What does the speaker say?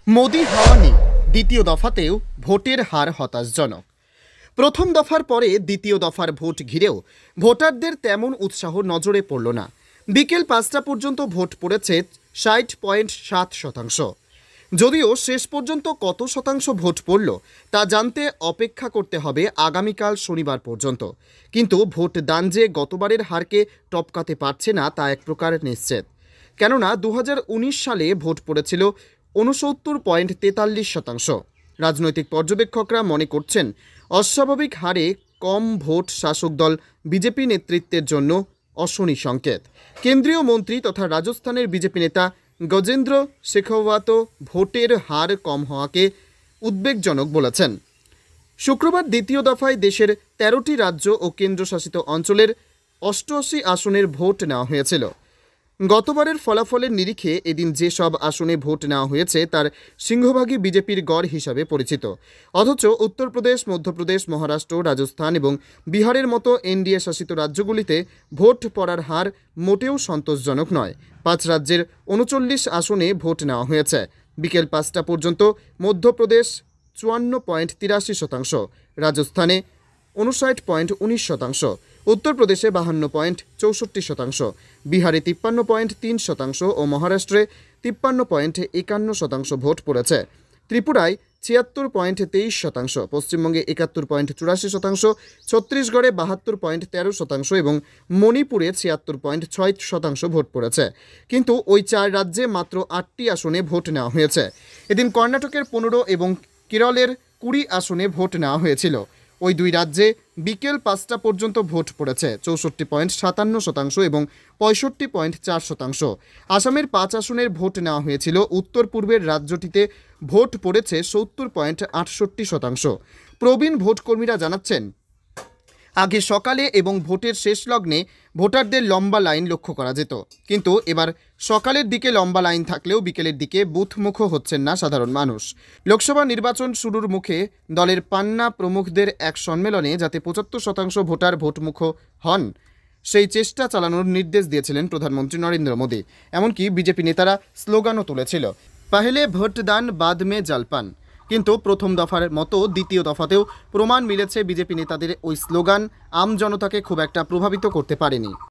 মোদি হাওয়া নেই, দ্বিতীয় দফাতেও ভোটের হার হতাশজনক। প্রথম দফার পরে দ্বিতীয় দফার ভোট ঘিরেও ভোটারদের তেমন উৎসাহ নজরে পড়ল না। বিকেল ৫টা পর্যন্ত ভোট পড়েছে ৬০.৭%। যদিও শেষ পর্যন্ত কত শতাংশ ভোট পড়ল তা জানতে অপেক্ষা করতে হবে আগামীকাল শনিবার পর্যন্ত। কিন্তু ভোট দান যে গতবারের হারকে টপকাতে পারছে না তা এক প্রকার নিশ্চিত। কেননা ২০১৯ সালে ভোট পড়েছিল ৬৯.৪৩%। রাজনৈতিক পর্যবেক্ষকরা মনে করছেন অস্বাভাবিক হারে কম ভোট শাসক দল বিজেপি নেতৃত্বের জন্য অশনি সংকেত। কেন্দ্রীয় মন্ত্রী তথা রাজস্থানের বিজেপি নেতা গজেন্দ্র শেখাওয়াতও ভোটের হার কম হওয়াকে উদ্বেগজনক বলেছেন। শুক্রবার দ্বিতীয় দফায় দেশের ১৩টি রাজ্য ও কেন্দ্রশাসিত অঞ্চলের ৮৮ আসনের ভোট নেওয়া হয়েছিল। গতবারের ফলাফলের নিরিখে এদিন যেসব আসনে ভোট নেওয়া হয়েছে তার সিংহভাগই বিজেপির গড় হিসাবে পরিচিত। অথচ উত্তরপ্রদেশ, মধ্যপ্রদেশ, মহারাষ্ট্র, রাজস্থান এবং বিহারের মতো এনডিএ শাসিত রাজ্যগুলিতে ভোট পড়ার হার মোটেও সন্তোষজনক নয়। ৫ রাজ্যের ৩৯ আসনে ভোট নেওয়া হয়েছে। বিকেল ৫টা পর্যন্ত মধ্যপ্রদেশ ৫৪.৮৩%, রাজস্থানে ৫৯.১৯%, উত্তরপ্রদেশে ৫২.৬৪%, বিহারে ৫৩.৩% ও মহারাষ্ট্রে ৫৩.৫১% ভোট পড়েছে। ত্রিপুরায় ৭৬.২৩%, পশ্চিমবঙ্গে ৭১.৮৪%, ছত্তিশগড়ে ৭২.১৩% এবং মণিপুরে ৭৬.৬% ভোট পড়েছে। কিন্তু ওই ৪ রাজ্যে মাত্র ৮টি আসনে ভোট নেওয়া হয়েছে। এদিন কর্ণাটকের ১৫ এবং কেরলের ২০ আসনে ভোট নেওয়া হয়েছিল। ওই দুই রাজ্যে বিকেল ৫টা পর্যন্ত ভোট পড়েছে ৬৪.৫৭% এবং ৬৫.৪%। আসামের ৫ আসনের ভোট নেওয়া হয়েছিল। উত্তর পূর্বের রাজ্যটিতে ভোট পড়েছে ৭০.৬৮%। প্রবীণ ভোটকর্মীরা জানাচ্ছেন, আগে সকালে এবং ভোটের শেষ লগ্নে ভোটারদের লম্বা লাইন লক্ষ্য করা যেত, কিন্তু এবার সকালের দিকে লম্বা লাইন থাকলেও বিকেলের দিকে বুথমুখো হচ্ছেন না সাধারণ মানুষ। লোকসভা নির্বাচন শুরুর মুখে দলের পান্না প্রমুখদের এক সম্মেলনে যাতে ৭৫% ভোটার ভোটমুখো হন সেই চেষ্টা চালানোর নির্দেশ দিয়েছিলেন প্রধানমন্ত্রী নরেন্দ্র মোদী। এমনকি বিজেপি নেতারা স্লোগানও তুলেছিল, পহলে ভোট দান বাদ মে জলপান। কিন্তু প্রথম দফার মতো দ্বিতীয় দফাতেও প্রমাণ মিলেছে বিজেপি নেতাদের ওই স্লোগান আম জনতাকে খুব একটা প্রভাবিত করতে পারেনি।